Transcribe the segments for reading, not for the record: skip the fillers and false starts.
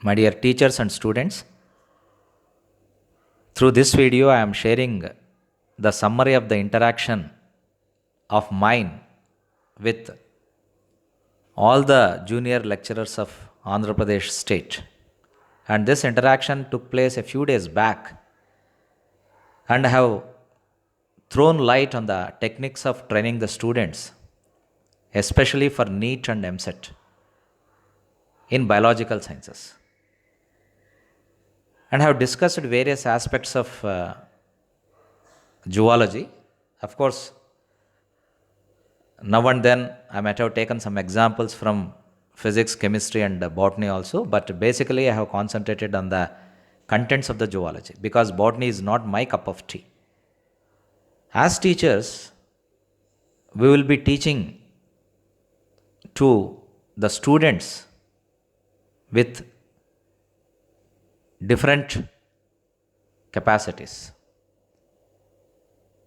My dear teachers and students, through this video I am sharing the summary of the interaction of mine with all the junior lecturers of Andhra Pradesh state. And this interaction took place a few days back and I have thrown light on the techniques of training the students, especially for NEET and MSET in biological sciences, and have discussed various aspects of zoology. Of course, now and then I might have taken some examples from physics, chemistry, and botany also, but basically I have concentrated on the contents of the zoology because botany is not my cup of tea. As teachers, we will be teaching to the students with different capacities.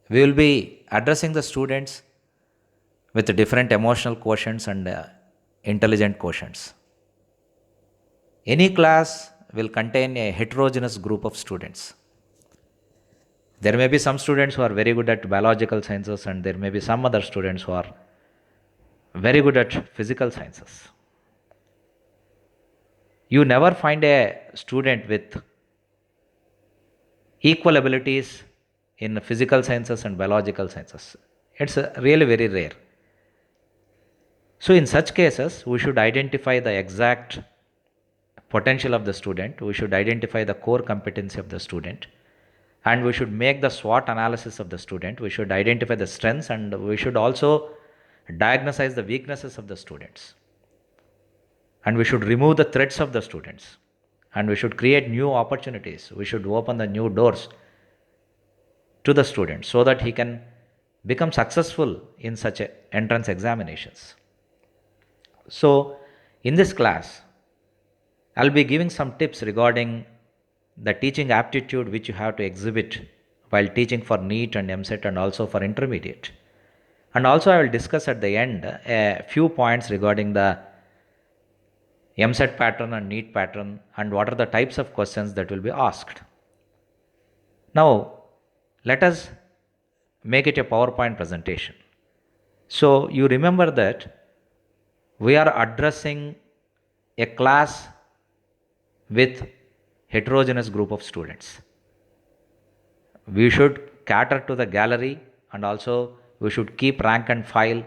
We will be addressing the students with different emotional quotients and intelligent quotients. Any class will contain a heterogeneous group of students. There may be some students who are very good at biological sciences, and there may be some other students who are very good at physical sciences. You never find a student with equal abilities in physical sciences and biological sciences. It's really very rare. So, in such cases, we should identify the exact potential of the student, we should identify the core competency of the student, and we should make the SWOT analysis of the student. We should identify the strengths, and we should also diagnose the weaknesses of the students. And we should remove the threats of the students, and we should create new opportunities. We should open the new doors to the student so that he can become successful in such entrance examinations. So, in this class, I'll be giving some tips regarding the teaching aptitude which you have to exhibit while teaching for NEET and MSET and also for intermediate. And also, I will discuss at the end a few points regarding the MSET pattern and NEET pattern and what are the types of questions that will be asked. Now, let us make it a PowerPoint presentation. So, you remember that we are addressing a class with heterogeneous group of students. We should cater to the gallery, and also we should keep rank and file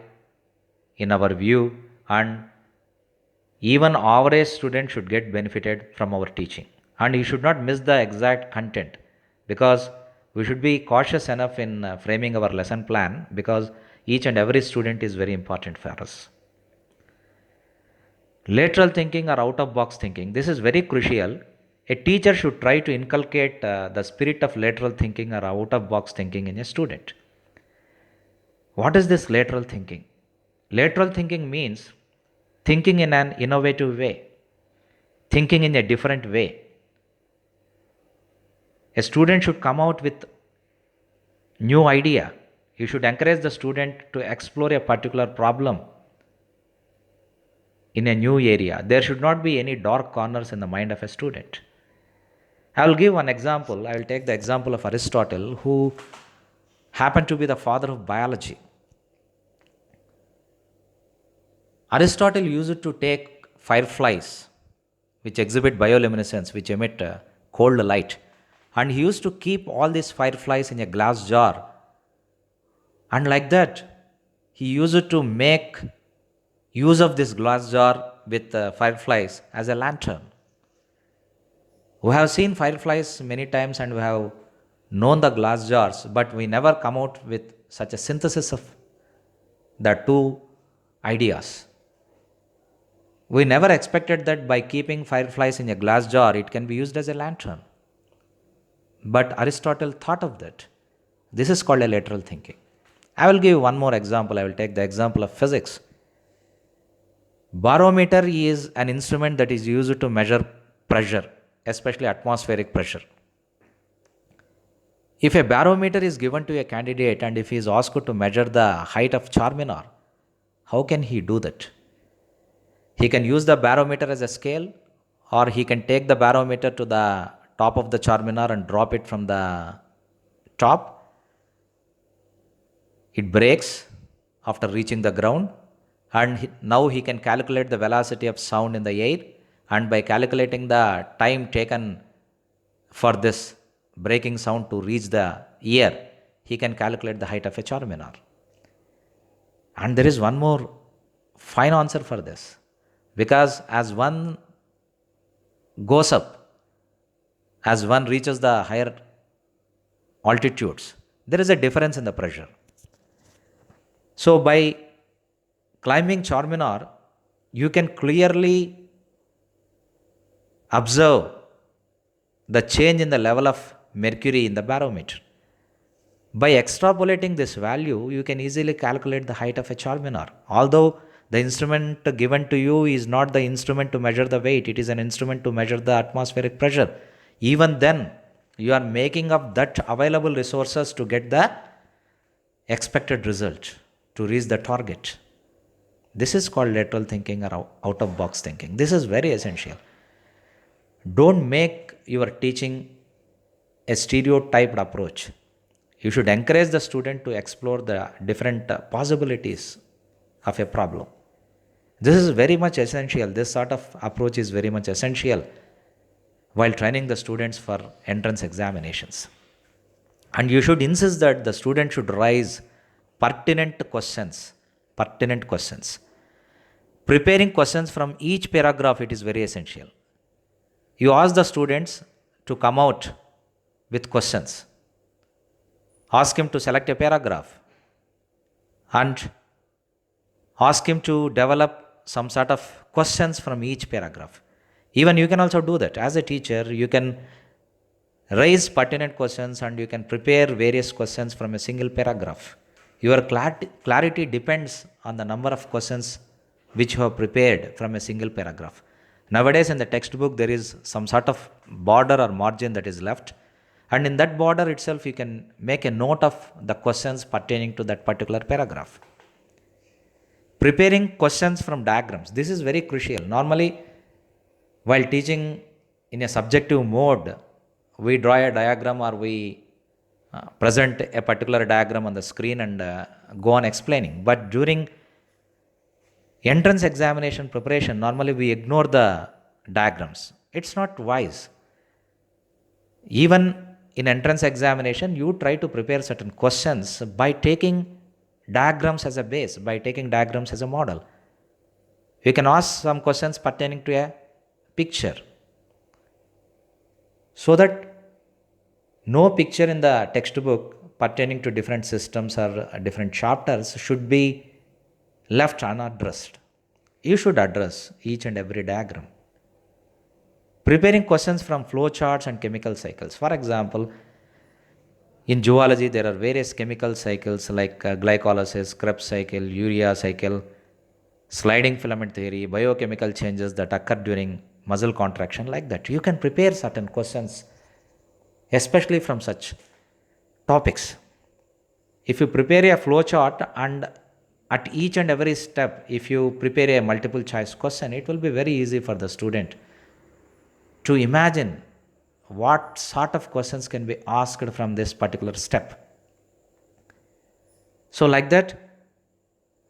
in our view, and even average student should get benefited from our teaching, and you should not miss the exact content because we should be cautious enough in framing our lesson plan because each and every student is very important for us. Lateral thinking or out of box thinking, this is very crucial. A teacher should try to inculcate the spirit of lateral thinking or out of box thinking in a student. What is this lateral thinking? Lateral thinking means thinking in an innovative way, thinking in a different way. A student should come out with new idea. You should encourage the student to explore a particular problem in a new area. There should not be any dark corners in the mind of a student. I will give one example. I will take the example of Aristotle, who happened to be the father of biology. Aristotle used to take fireflies, which exhibit bioluminescence, which emit cold light, and he used to keep all these fireflies in a glass jar. And like that, he used to make use of this glass jar with fireflies as a lantern. We have seen fireflies many times and we have known the glass jars, but we never come out with such a synthesis of the two ideas. We never expected that by keeping fireflies in a glass jar, it can be used as a lantern. But Aristotle thought of that. This is called a lateral thinking. I will give one more example. I will take the example of physics. Barometer is an instrument that is used to measure pressure, especially atmospheric pressure. If a barometer is given to a candidate and if he is asked to measure the height of Charminar, how can he do that? He can use the barometer as a scale, or he can take the barometer to the top of the Charminar and drop it from the top. It breaks after reaching the ground, and now he can calculate the velocity of sound in the air, and by calculating the time taken for this breaking sound to reach the ear, he can calculate the height of a Charminar. And there is one more fine answer for this, because as one goes up, as one reaches the higher altitudes, there is a difference in the pressure. So by climbing Charminar, you can clearly observe the change in the level of mercury in the barometer. By extrapolating this value, you can easily calculate the height of a Charminar. Although the instrument given to you is not the instrument to measure the weight, it is an instrument to measure the atmospheric pressure. Even then, you are making up that available resources to get the expected result, to reach the target. This is called lateral thinking or out of box thinking. This is very essential. Don't make your teaching a stereotyped approach. You should encourage the student to explore the different possibilities of a problem. This is very much essential. This sort of approach is very much essential while training the students for entrance examinations. And you should insist that the student should raise pertinent questions. Pertinent questions. Preparing questions from each paragraph, it is very essential. You ask the students to come out with questions. Ask him to select a paragraph and ask him to develop some sort of questions from each paragraph. Even you can also do that. As a teacher, you can raise pertinent questions and you can prepare various questions from a single paragraph. Your clarity depends on the number of questions which you have prepared from a single paragraph. Nowadays in the textbook there is some sort of border or margin that is left, and in that border itself you can make a note of the questions pertaining to that particular paragraph. Preparing questions from diagrams. This is very crucial. Normally, while teaching in a subjective mode, we draw a diagram or we present a particular diagram on the screen and go on explaining. But during entrance examination preparation, normally we ignore the diagrams. It's not wise. Even in entrance examination, you try to prepare certain questions by taking diagrams as a base, by taking diagrams as a model. You can ask some questions pertaining to a picture, so that no picture in the textbook pertaining to different systems or different chapters should be left unaddressed. You should address each and every diagram. Preparing questions from flowcharts and chemical cycles. For example, in zoology, there are various chemical cycles like glycolysis, Krebs cycle, urea cycle, sliding filament theory, biochemical changes that occur during muscle contraction, like that. You can prepare certain questions, especially from such topics. If you prepare a flowchart and at each and every step, if you prepare a multiple choice question, it will be very easy for the student to imagine what sort of questions can be asked from this particular step. So like that,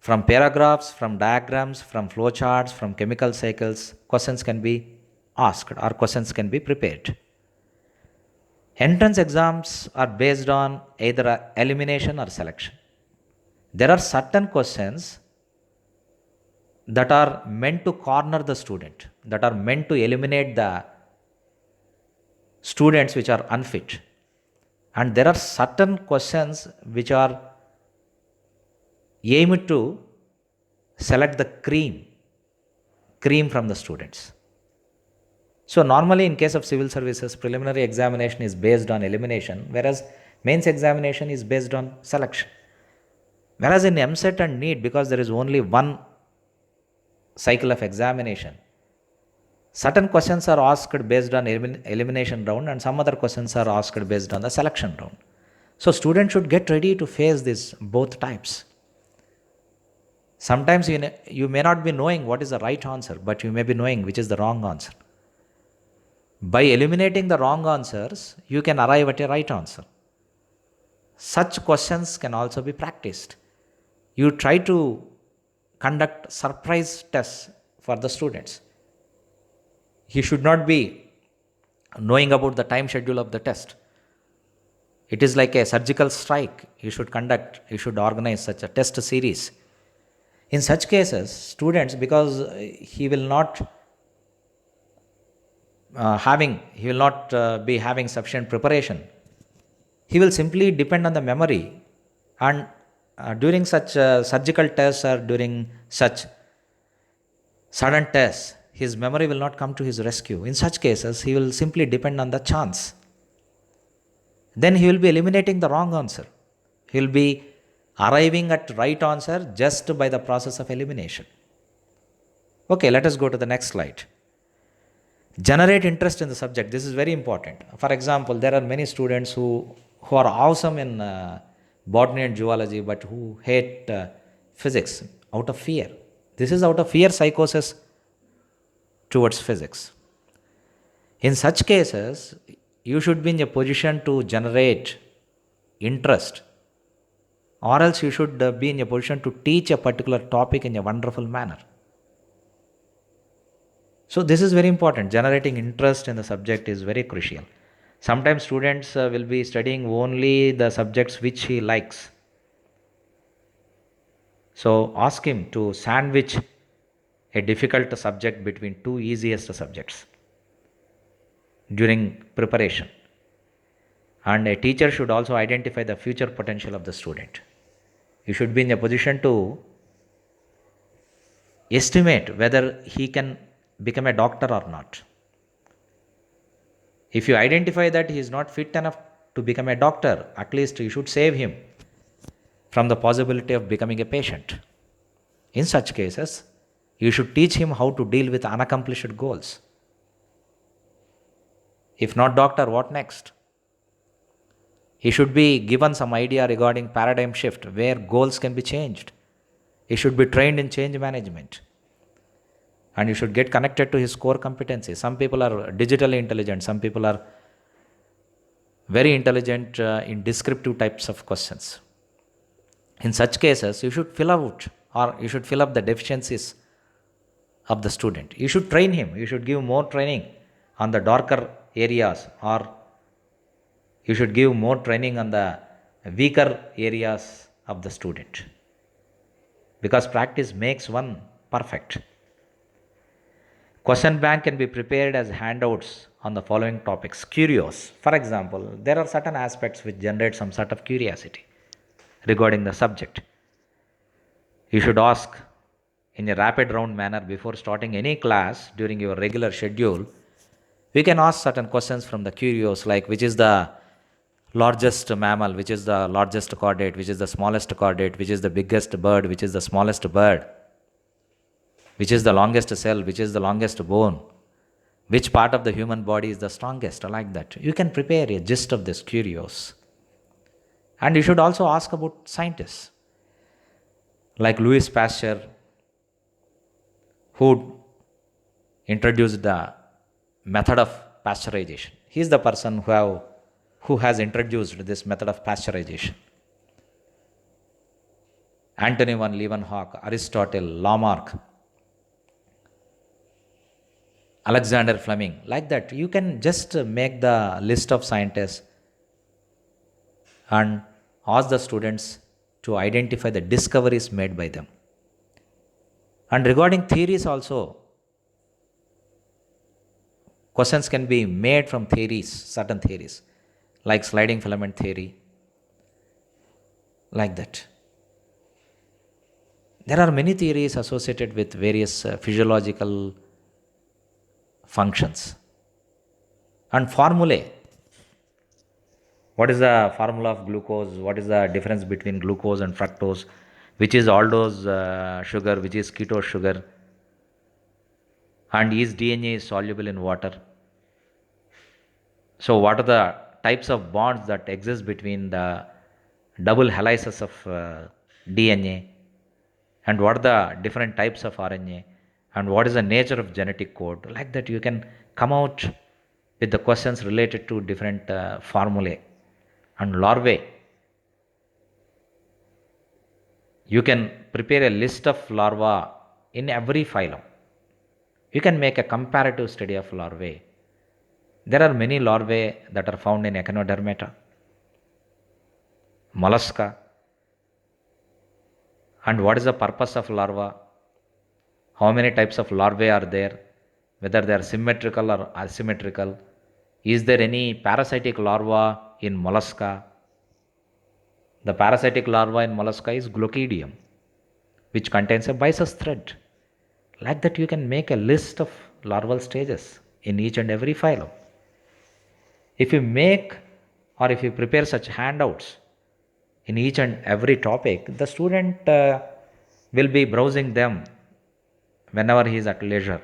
from paragraphs, from diagrams, from flowcharts, from chemical cycles, questions can be asked or questions can be prepared. Entrance exams are based on either elimination or selection. There are certain questions that are meant to corner the student, that are meant to eliminate the students which are unfit. And there are certain questions which are aimed to select the cream from the students. So normally in case of civil services, preliminary examination is based on elimination, whereas mains examination is based on selection. Whereas in MSET and NEET, because there is only one cycle of examination, certain questions are asked based on elimination round and some other questions are asked based on the selection round. So students should get ready to face this both types. Sometimes you may not be knowing what is the right answer, but you may be knowing which is the wrong answer. By eliminating the wrong answers, you can arrive at a right answer. Such questions can also be practiced. You try to conduct surprise tests for the students. He should not be knowing about the time schedule of the test. It is like a surgical strike. You should organize such a test series. In such cases, students, because he will not he will not be having sufficient preparation, he will simply depend on the memory, and during such surgical tests or during such sudden tests, his memory will not come to his rescue. In such cases, he will simply depend on the chance. Then he will be eliminating the wrong answer. He will be arriving at right answer just by the process of elimination. Okay, let us go to the next slide. Generate interest in the subject. This is very important. For example, there are many students who are awesome in botany and zoology, but who hate physics out of fear. This is out of fear psychosis towards physics. In such cases, you should be in a position to generate interest, or else you should be in a position to teach a particular topic in a wonderful manner. So this is very important. Generating interest in the subject is very crucial. Sometimes students will be studying only the subjects which he likes. So ask him to sandwich a difficult subject between two easiest subjects during preparation. And a teacher should also identify the future potential of the student. You should be in a position to estimate whether he can become a doctor or not. If you identify that he is not fit enough to become a doctor, at least you should save him from the possibility of becoming a patient. In such cases, you should teach him how to deal with unaccomplished goals. If not doctor, what next? He should be given some idea regarding paradigm shift where goals can be changed. He should be trained in change management. And you should get connected to his core competencies. Some people are digitally intelligent. Some people are very intelligent in descriptive types of questions. In such cases, you should fill out, or you should fill up the deficiencies of the student. You should train him. You should give more training on the darker areas, or you should give more training on the weaker areas of the student. Because practice makes one perfect. Question bank can be prepared as handouts on the following topics. Curious. For example, there are certain aspects which generate some sort of curiosity regarding the subject. You should ask in a rapid round manner before starting any class during your regular schedule. We can ask certain questions from the curious, like which is the largest mammal, which is the largest chordate, which is the smallest chordate, which is the biggest bird, which is the smallest bird, which is the longest cell, which is the longest bone, which part of the human body is the strongest, like that. You can prepare a gist of this curious. And you should also ask about scientists, like Louis Pasteur, who introduced the method of pasteurization. He is the person who has introduced this method of pasteurization. Antony van Leeuwenhoek, Aristotle, Lamarck, Alexander Fleming, like that. You can just make the list of scientists and ask the students to identify the discoveries made by them. And regarding theories also, questions can be made from theories, certain theories, like sliding filament theory, like that. There are many theories associated with various physiological functions. And formulae. What is the formula of glucose? What is the difference between glucose and fructose? Which is aldose sugar? Which is ketose sugar? And is DNA soluble in water? So what are the types of bonds that exist between the double helices of DNA? And what are the different types of RNA? And what is the nature of genetic code? Like that, you can come out with the questions related to different formulae and larvae. You can prepare a list of larvae in every phylum. You can make a comparative study of larvae. There are many larvae that are found in Echinodermata, Mollusca, and what is the purpose of larva? How many types of larvae are there? Whether they are symmetrical or asymmetrical? Is there any parasitic larva in Mollusca? The parasitic larva in Mollusca is Glochidium, which contains a byssus thread. Like that, you can make a list of larval stages in each and every phylum. If you make or if you prepare such handouts in each and every topic, the student will be browsing them whenever he is at leisure.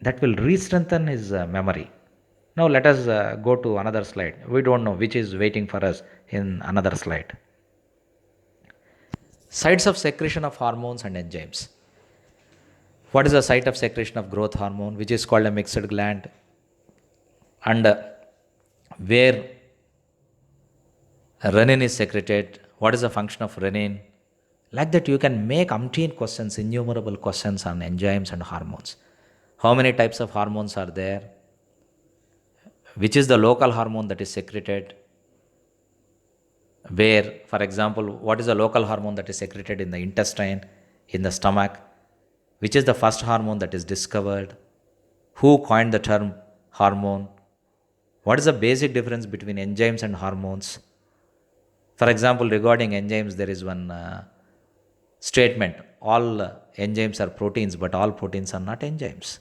That will re-strengthen his memory. Now let us go to another slide. We don't know which is waiting for us in another slide. Sites of secretion of hormones and enzymes. What is the site of secretion of growth hormone, which is called a mixed gland, and where renin is secreted? What is the function of renin? Like that, you can make umpteen questions, innumerable questions on enzymes and hormones. How many types of hormones are there? Which is the local hormone that is secreted? Where, for example, what is the local hormone that is secreted in the intestine, in the stomach? Which is the first hormone that is discovered? Who coined the term hormone? What is the basic difference between enzymes and hormones? For example, regarding enzymes, there is one statement: all enzymes are proteins, but all proteins are not enzymes.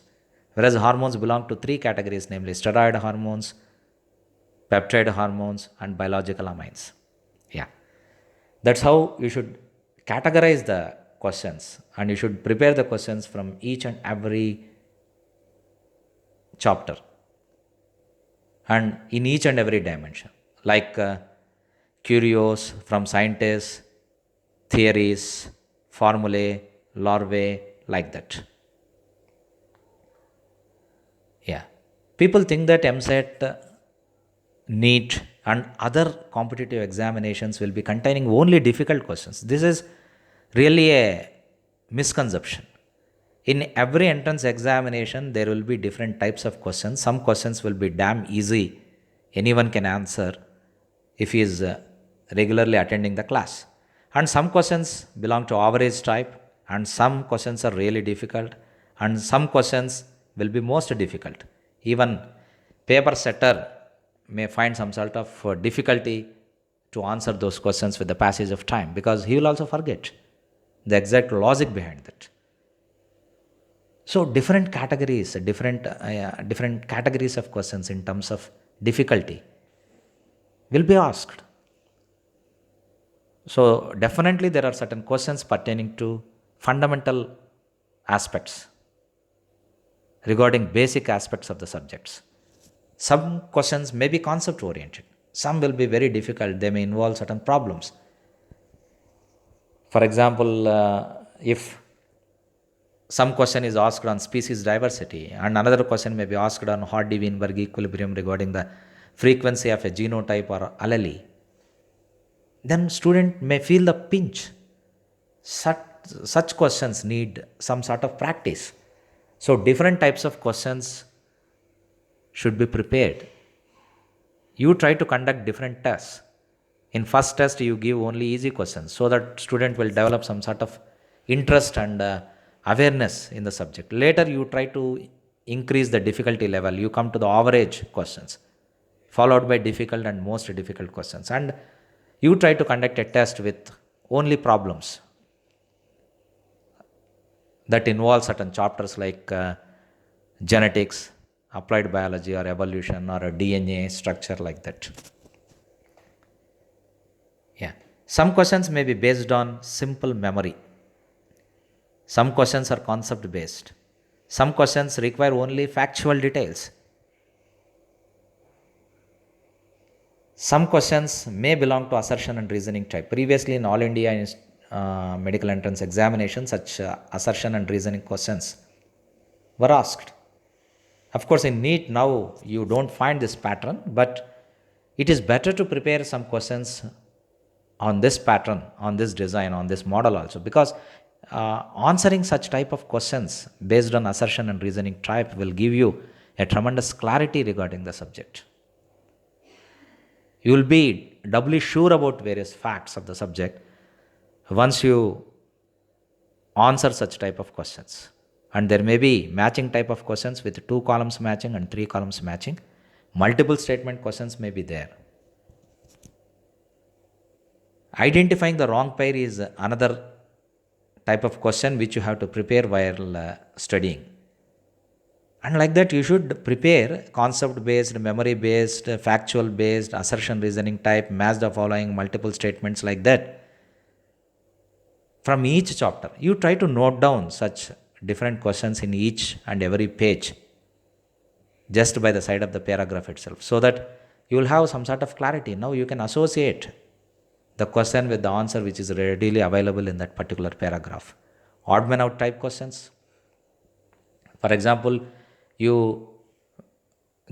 Whereas hormones belong to three categories, namely steroid hormones, peptide hormones, and biological amines. Yeah, that's how you should categorize the questions, and you should prepare the questions from each and every chapter and in each and every dimension, like curios from scientists, theories, formulae, larvae, like that. Yeah. People think that MSET, NEET, and other competitive examinations will be containing only difficult questions. This is really a misconception. In every entrance examination, there will be different types of questions. Some questions will be damn easy, anyone can answer if he is regularly attending the class. And some questions belong to average type, and some questions are really difficult, and some questions will be most difficult. Even paper setter may find some sort of difficulty to answer those questions with the passage of time, because he will also forget the exact logic behind that. So different categories, different categories of questions in terms of difficulty will be asked. So definitely there are certain questions pertaining to fundamental aspects regarding basic aspects of the subjects. Some questions may be concept oriented. Some will be very difficult. They may involve certain problems. For example, if some question is asked on species diversity, and another question may be asked on Hardy-Weinberg equilibrium regarding the frequency of a genotype or allele, then student may feel the pinch. Such questions need some sort of practice. So different types of questions should be prepared. You try to conduct different tests. In first test, you give only easy questions so that student will develop some sort of interest and awareness in the subject. Later, you try to increase the difficulty level. You come to the average questions, followed by difficult and most difficult questions. And you try to conduct a test with only problems that involve certain chapters like genetics, applied biology, or evolution, or a DNA structure, like that. Yeah. Some questions may be based on simple memory. Some questions are concept based. Some questions require only factual details. Some questions may belong to assertion and reasoning type. Previously, in All India medical entrance examination, such assertion and reasoning questions were asked. Of course, in NEET now you don't find this pattern, but it is better to prepare some questions on this pattern, on this design, on this model also, because answering such type of questions based on assertion and reasoning type will give you a tremendous clarity regarding the subject. You will be doubly sure about various facts of the subject once you answer such type of questions. And there may be matching type of questions with 2 columns matching and 3 columns matching. Multiple statement questions may be there. Identifying the wrong pair is another type of question which you have to prepare while studying. And like that, you should prepare concept based, memory based, factual based, assertion reasoning type, match the following, multiple statements, like that. From each chapter, you try to note down such different questions in each and every page just by the side of the paragraph itself, so that you will have some sort of clarity. Now you can associate the question with the answer which is readily available in that particular paragraph. Odd man out type questions. For example, you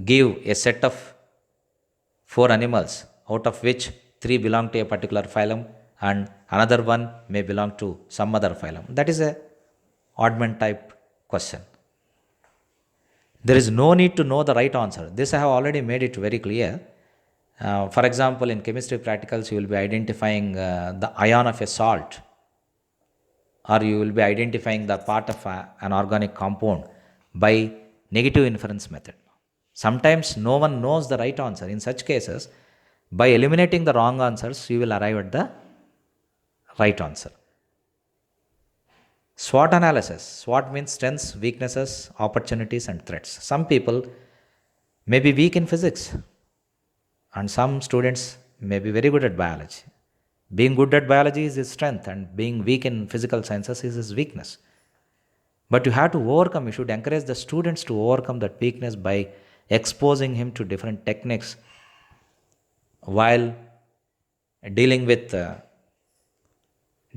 give a set of 4 animals, out of which 3 belong to a particular phylum and another one may belong to some other phylum. That is a odd man type question. There is no need to know the right answer. This I have already made it very clear. For example, in chemistry practicals, you will be identifying the ion of a salt, or you will be identifying the part of an organic compound by negative inference method. Sometimes no one knows the right answer. In such cases, by eliminating the wrong answers, you will arrive at the right answer. SWOT analysis. SWOT means strengths, weaknesses, opportunities, and threats. Some people may be weak in physics, and some students may be very good at biology. Being good at biology is his strength, and being weak in physical sciences is his weakness. But you have to overcome, you should encourage the students to overcome that weakness by exposing him to different techniques while dealing with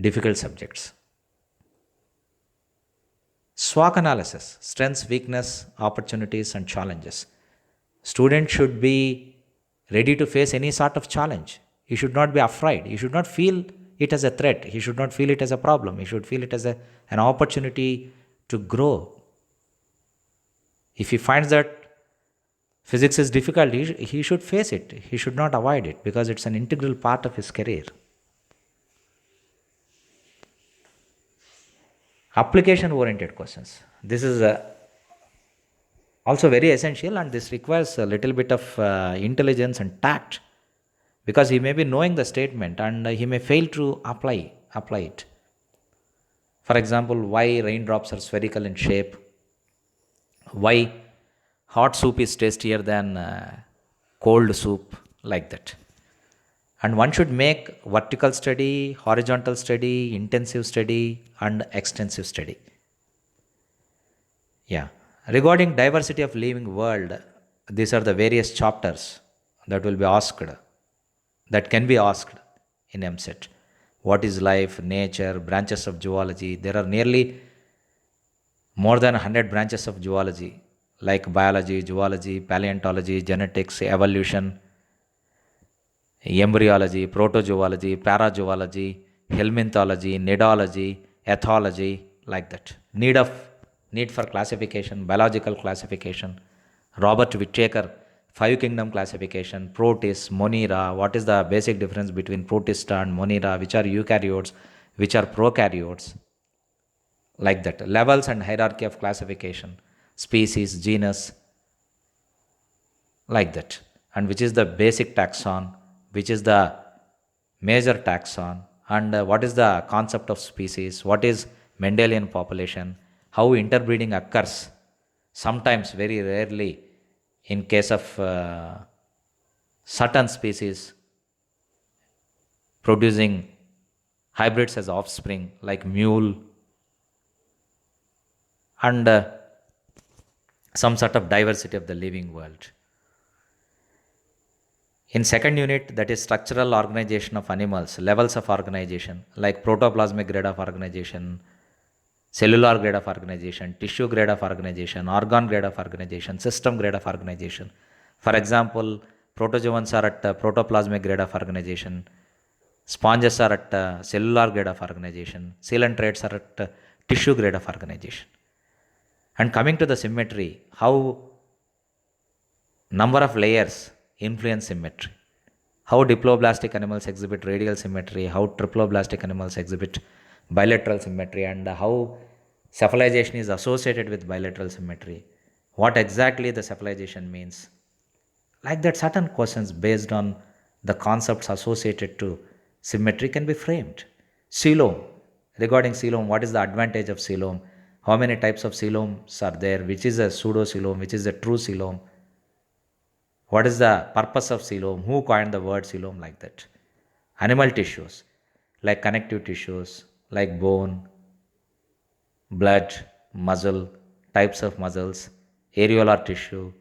difficult subjects. SWOT analysis, strengths, weakness, opportunities, and challenges. Student should be ready to face any sort of challenge. He should not be afraid. He should not feel it as a threat. He should not feel it as a problem. He should feel it as an opportunity to grow. If he finds that physics is difficult, he should face it. He should not avoid it, because it's an integral part of his career. Application oriented questions. This is also very essential, and this requires a little bit of intelligence and tact, because he may be knowing the statement and he may fail to apply it. For example, why raindrops are spherical in shape, why hot soup is tastier than cold soup, like that. And one should make vertical study, horizontal study, intensive study, and extensive study. Yeah. Regarding diversity of living world, these are the various chapters that will be asked, that can be asked in EAMCET. What is life, nature, branches of zoology? There are nearly more than 100 branches of zoology, like biology, zoology, paleontology, genetics, evolution, embryology, protozoology, parazoology, helminthology, nidology, ethology, like that. Need for classification, biological classification, Robert Whittaker, 5 kingdom classification, Protists, Monera, what is the basic difference between Protista and Monera, which are eukaryotes, which are prokaryotes, like that. Levels and hierarchy of classification, species, genus, like that. And which is the basic taxon, which is the major taxon, and what is the concept of species, what is Mendelian population, how interbreeding occurs, sometimes very rarely in case of certain species producing hybrids as offspring, like mule, and some sort of diversity of the living world. In second unit, that is structural organization of animals, levels of organization, like protoplasmic grade of organization, cellular grade of organization, tissue grade of organization, organ grade of organization, system grade of organization. For example, protozoans are at protoplasmic grade of organization, sponges are at cellular grade of organization, coelentrates are at tissue grade of organization. And coming to the symmetry, how number of layers influence symmetry. How diploblastic animals exhibit radial symmetry, how triploblastic animals exhibit bilateral symmetry, and how cephalization is associated with bilateral symmetry. What exactly the cephalization means. Like that, certain questions based on the concepts associated to symmetry can be framed. Coelom. Regarding coelom, what is the advantage of coelom? How many types of coeloms are there? Which is a pseudo coelom? Which is a true coelom? What is the purpose of coelom? Who coined the word coelom? Like that. Animal tissues, like connective tissues, like bone, blood, muscle, types of muscles, areolar tissue,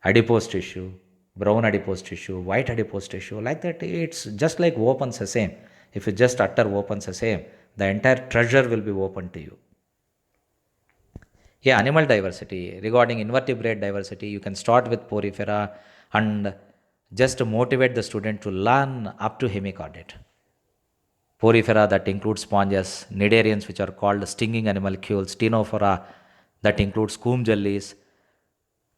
adipose tissue, brown adipose tissue, white adipose tissue, like that. It's just like open sesame. If you just utter open sesame, the entire treasure will be open to you. Yeah, animal diversity. Regarding invertebrate diversity, you can start with porifera and just motivate the student to learn up to hemichordate. Porifera that includes sponges, cnidarians which are called stinging animalcules, Ctenophora that includes comb jellies,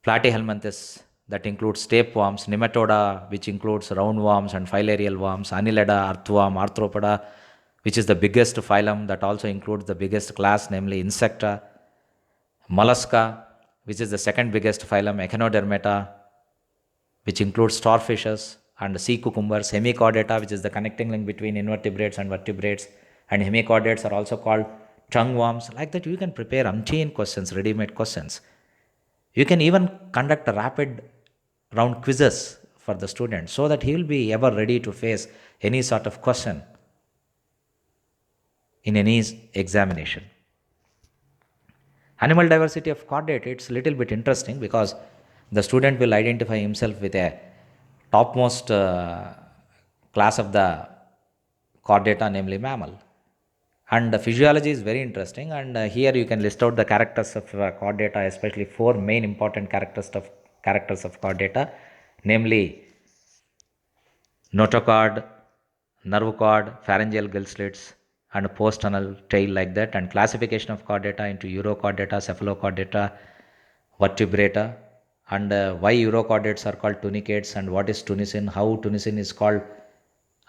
Platyhelminthes that includes tapeworms, Nematoda which includes roundworms and filarial worms, Annelida, earthworm, Arthropoda which is the biggest phylum that also includes the biggest class, namely Insecta, Mollusca which is the second biggest phylum, Echinodermata which includes starfishes and sea cucumbers, hemichordata, which is the connecting link between invertebrates and vertebrates, and hemichordates are also called tongue worms. Like that, you can prepare umpteen questions, ready made questions. You can even conduct a rapid round quizzes for the student so that he will be ever ready to face any sort of question in any examination. Animal diversity of chordate, it's a little bit interesting because the student will identify himself with a topmost class of the chordata, namely mammal. And the physiology is very interesting, and here you can list out the characters of chordata, especially four main important characters of chordata, namely notochord, nerve cord, pharyngeal gill slits, and post-anal tail, like that, and classification of chordata into urochordata, cephalochordata, vertebrata, and why urochordates are called tunicates, and what is tunicin, how tunicin is called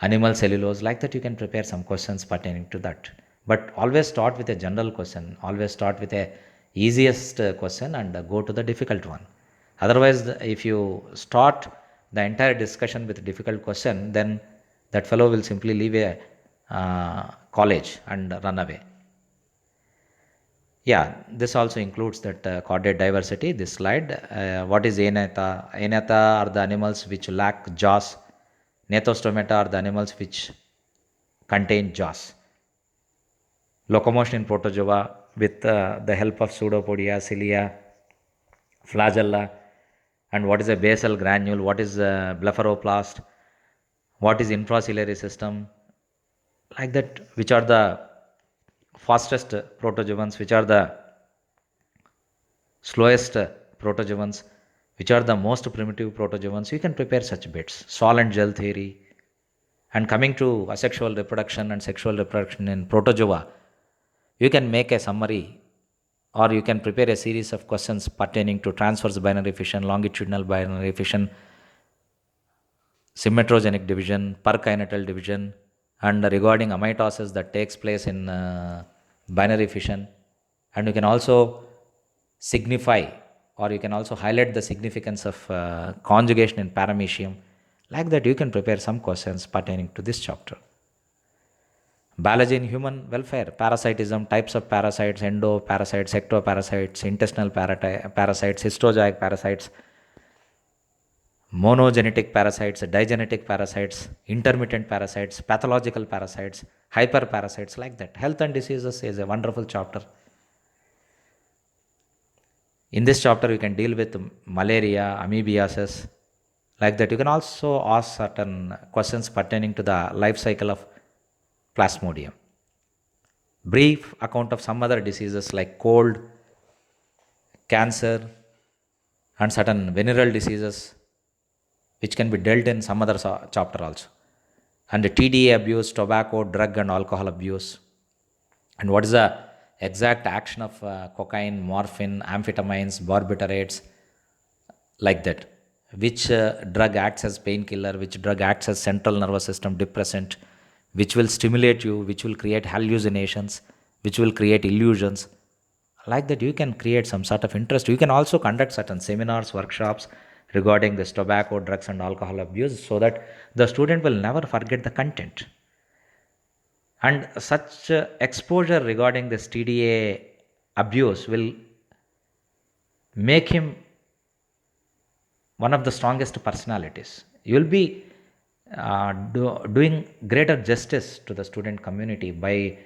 animal cellulose. Like that, you can prepare some questions pertaining to that. But always start with a general question, always start with a easiest question and go to the difficult one. Otherwise, if you start the entire discussion with a difficult question, then that fellow will simply leave a college and run away. Yeah, this also includes that chordate diversity. This slide, what is Aenata? Aenata are the animals which lack jaws. Gnathostomata are the animals which contain jaws. Locomotion in protozoa with the help of pseudopodia, cilia, flagella, and what is a basal granule, what is a blepharoplast, what is infraciliary system, like that, which are the fastest protozoans, which are the slowest protozoans, which are the most primitive protozoans. You can prepare such bits. Solvent gel theory. And coming to asexual reproduction and sexual reproduction in protozoa, you can make a summary or you can prepare a series of questions pertaining to transverse binary fission, longitudinal binary fission, symmetrogenic division, perkinetal division, and regarding amitosis that takes place in binary fission. And you can also signify or you can also highlight the significance of conjugation in paramecium. Like that, you can prepare some questions pertaining to this chapter. Biology in human welfare, parasitism, types of parasites, endoparasites, ectoparasites, intestinal parasites, histozoic parasites, monogenetic parasites, digenetic parasites, intermittent parasites, pathological parasites, hyperparasites, like that. Health and diseases is a wonderful chapter. In this chapter, you can deal with malaria, amoebiasis, like that. You can also ask certain questions pertaining to the life cycle of Plasmodium. brief account of some other diseases like cold, cancer, and certain venereal diseases, which can be dealt in some other chapter also. And the TDA abuse, tobacco, drug and alcohol abuse, and what is the exact action of cocaine, morphine, amphetamines, barbiturates, like that. Which drug acts as painkiller, which drug acts as central nervous system depressant, which will stimulate you, which will create hallucinations, which will create illusions. Like that, you can create some sort of interest. You can also conduct certain seminars, workshops regarding this tobacco, drugs, and alcohol abuse so that the student will never forget the content. And such exposure regarding this TDA abuse will make him one of the strongest personalities. You will be doing greater justice to the student community by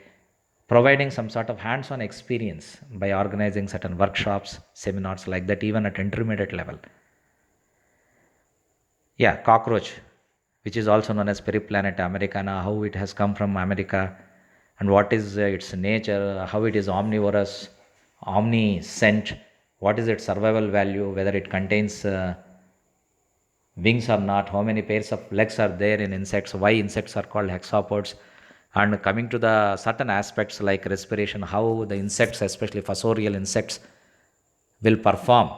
providing some sort of hands on experience by organizing certain workshops, seminars like that, even at intermediate level. Yeah, cockroach, which is also known as Periplanet americana, how it has come from America and what is its nature, how it is omnivorous, omniscient, what is its survival value, whether it contains wings or not, how many pairs of legs are there in insects, why insects are called hexapods, and coming to the certain aspects like respiration, how the insects, especially fossorial insects, will perform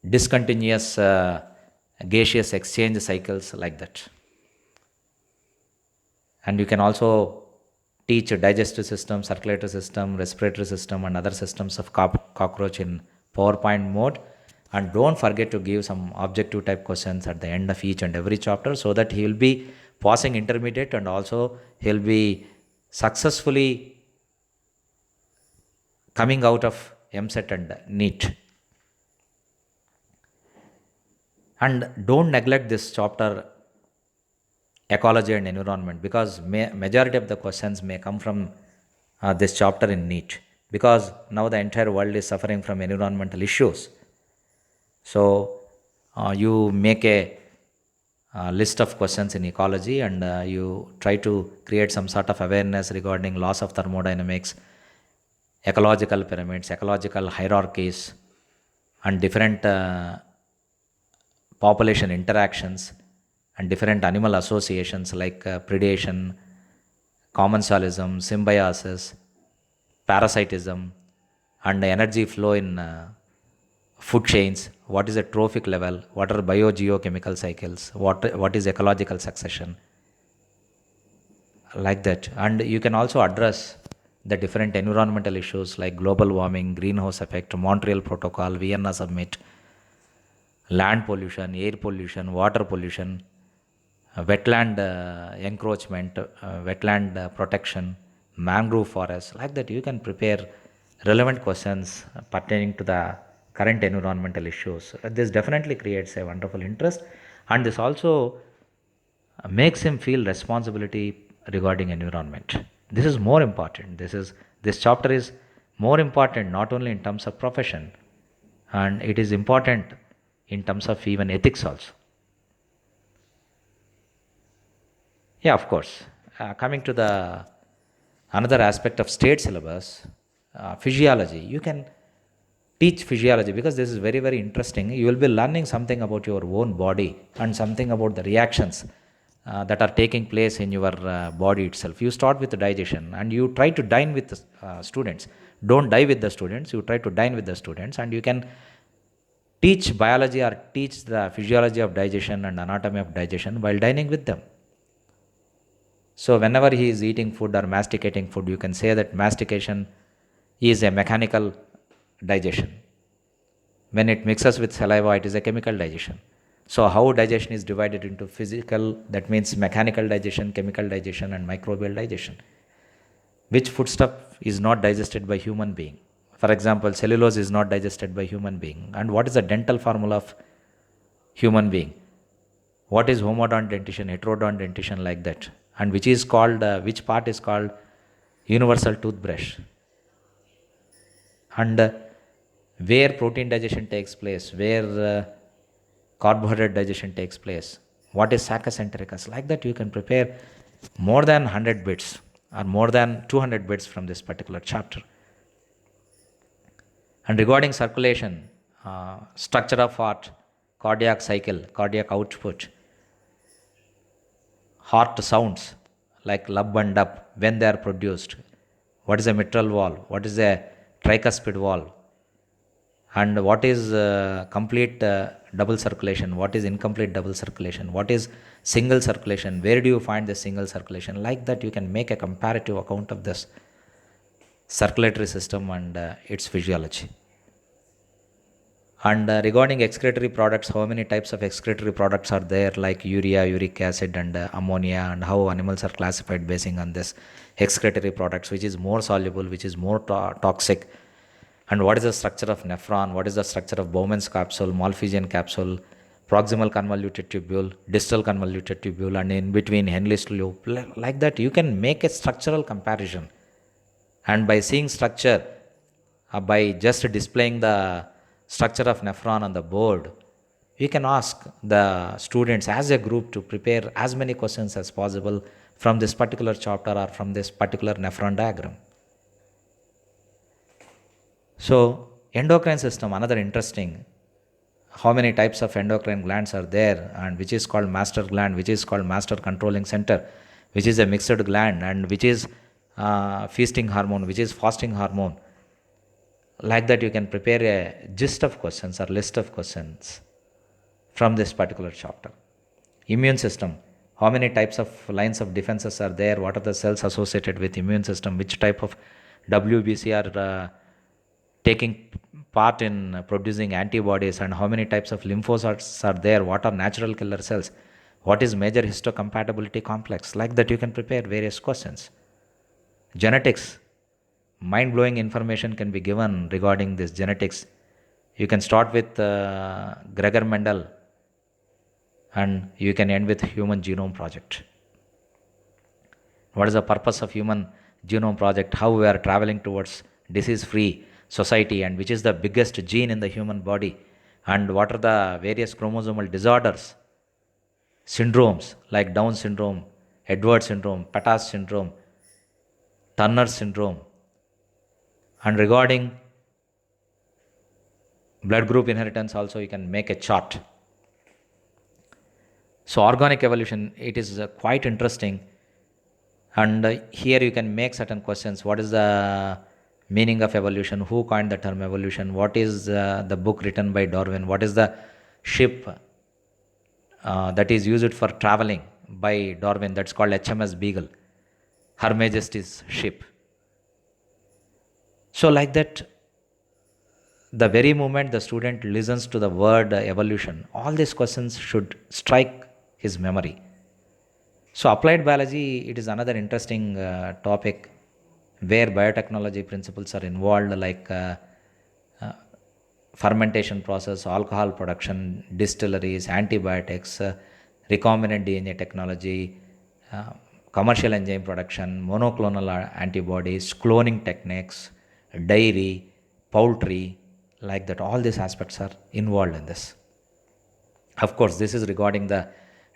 discontinuous gaseous exchange cycles like that. And you can also teach digestive system, circulatory system, respiratory system, and other systems of cockroach in PowerPoint mode. And don't forget to give some objective type questions at the end of each and every chapter so that he will be passing intermediate and also he'll be successfully coming out of MSET and NEET. And don't neglect this chapter ecology and environment, because majority of the questions may come from this chapter in NEET, because now the entire world is suffering from environmental issues. So you make a list of questions in ecology and you try to create some sort of awareness regarding laws of thermodynamics, ecological pyramids, ecological hierarchies, and different population interactions and different animal associations like predation, commensalism, symbiosis, parasitism, and energy flow in food chains. What is a trophic level? What are biogeochemical cycles? What is ecological succession? Like that. And you can also address the different environmental issues like global warming, greenhouse effect, Montreal Protocol, Vienna Summit, land pollution, air pollution, water pollution, wetland encroachment, wetland protection, mangrove forests. Like that, you can prepare relevant questions pertaining to the current environmental issues. This definitely creates a wonderful interest, and this also makes him feel responsibility regarding environment. This is more important. This chapter is more important not only in terms of profession, and it is important in terms of even ethics also. Yeah, of course. Coming to the another aspect of state syllabus, physiology. You can teach physiology because this is very very interesting. You will be learning something about your own body and something about the reactions that are taking place in your body itself. You start with the digestion and you try to dine with the students. Don't die with the students. You try to dine with the students, and you can teach biology or teach the physiology of digestion and anatomy of digestion while dining with them. So, whenever he is eating food or masticating food, you can say that mastication is a mechanical digestion. When it mixes with saliva, it is a chemical digestion. So, how digestion is divided into physical, that means mechanical digestion, chemical digestion, and microbial digestion. Which foodstuff is not digested by human being? For example, cellulose is not digested by human being. And what is the dental formula of human being? What is homodont dentition, heterodont dentition, like that? And which is called, which part is called universal toothbrush? And where protein digestion takes place, where carbohydrate digestion takes place, what is Saccas entericus? Like that, you can prepare more than 100 bits or more than 200 bits from this particular chapter. And regarding circulation, structure of heart, cardiac cycle, cardiac output, heart sounds like lub and dub when they are produced. What is a mitral valve? What is a tricuspid valve? And what is complete double circulation? What is incomplete double circulation? What is single circulation? Where do you find the single circulation? Like that, you can make a comparative account of this circulatory system and its physiology. And regarding excretory products, how many types of excretory products are there, like urea, uric acid, and ammonia, and how animals are classified basing on this excretory products, which is more soluble, which is more toxic, and what is the structure of nephron, what is the structure of Bowman's capsule, Malpighian capsule, proximal convoluted tubule, distal convoluted tubule, and in between Henle's loop. Like that, you can make a structural comparison. And by seeing structure, by just displaying the structure of nephron on the board, we can ask the students as a group to prepare as many questions as possible from this particular chapter or from this particular nephron diagram. So, endocrine system, another interesting, how many types of endocrine glands are there, and which is called master gland, which is called master controlling center, which is a mixed gland, and which is feasting hormone, which is fasting hormone. Like that, you can prepare a gist of questions or list of questions from this particular chapter. Immune system, how many types of lines of defenses are there, what are the cells associated with immune system, which type of WBC are taking part in producing antibodies, and how many types of lymphocytes are there, what are natural killer cells, what is major histocompatibility complex. Like that, you can prepare various questions. Genetics, mind-blowing information can be given regarding this genetics. You can start with Gregor Mendel and you can end with Human Genome Project. What is the purpose of Human Genome Project? How we are traveling towards disease-free society, and which is the biggest gene in the human body, and what are the various chromosomal disorders, syndromes like Down syndrome, Edwards syndrome, Pattas syndrome, Turner syndrome. And regarding blood group inheritance also, you can make a chart. So organic evolution, it is quite interesting, and here you can make certain questions. What is the meaning of evolution? Who coined the term evolution? What is the book written by Darwin? What is the ship that is used for traveling by Darwin, that's called HMS Beagle, Her Majesty's ship? So like that, the very moment the student listens to the word evolution, all these questions should strike his memory. So applied biology, it is another interesting topic where biotechnology principles are involved, like fermentation process, alcohol production, distilleries, antibiotics, recombinant DNA technology, commercial enzyme production, monoclonal antibodies, cloning techniques, dairy, poultry, like that. All these aspects are involved in this. Of course, this is regarding the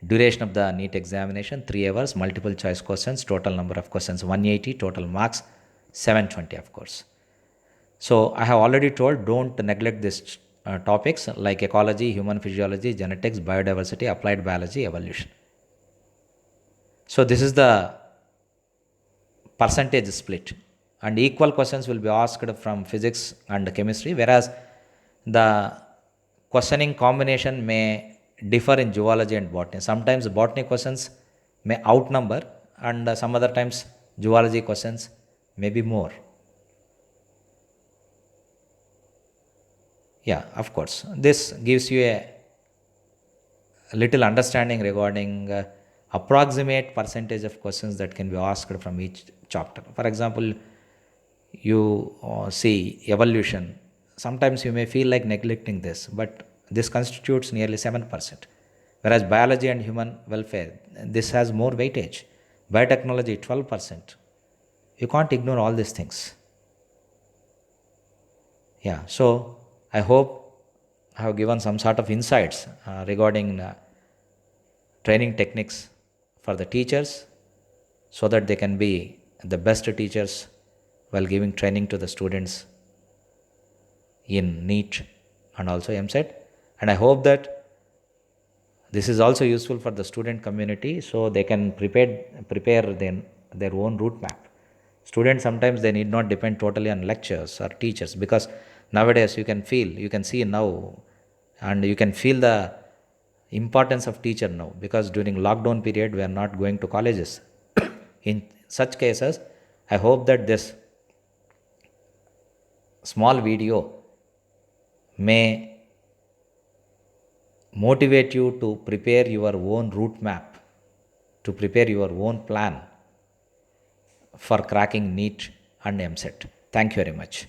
duration of the NEET examination, 3 hours, multiple choice questions, total number of questions 180, total marks 720, of course. So I have already told, don't neglect these topics like ecology, human physiology, genetics, biodiversity, applied biology, evolution. So this is the percentage split, and equal questions will be asked from physics and chemistry, whereas the questioning combination may differ in zoology and botany. Sometimes botany questions may outnumber, and some other times zoology questions may be more. Yeah, of course. This gives you a little understanding regarding approximate percentage of questions that can be asked from each chapter. For example, you see evolution. Sometimes you may feel like neglecting this, but this constitutes nearly 7%. Whereas biology and human welfare, this has more weightage. Biotechnology, 12%. You can't ignore all these things. Yeah, so I hope I have given some sort of insights regarding training techniques for the teachers, so that they can be the best teachers while giving training to the students in NEET and also MSET. And I hope that this is also useful for the student community so they can prepare their own route map. Students sometimes they need not depend totally on lectures or teachers, because nowadays you can see now, and you can feel the importance of teacher now, because during lockdown period we are not going to colleges. In such cases, I hope that this small video may motivate you to prepare your own route map, to prepare your own plan for cracking NEET and MSET. Thank you very much.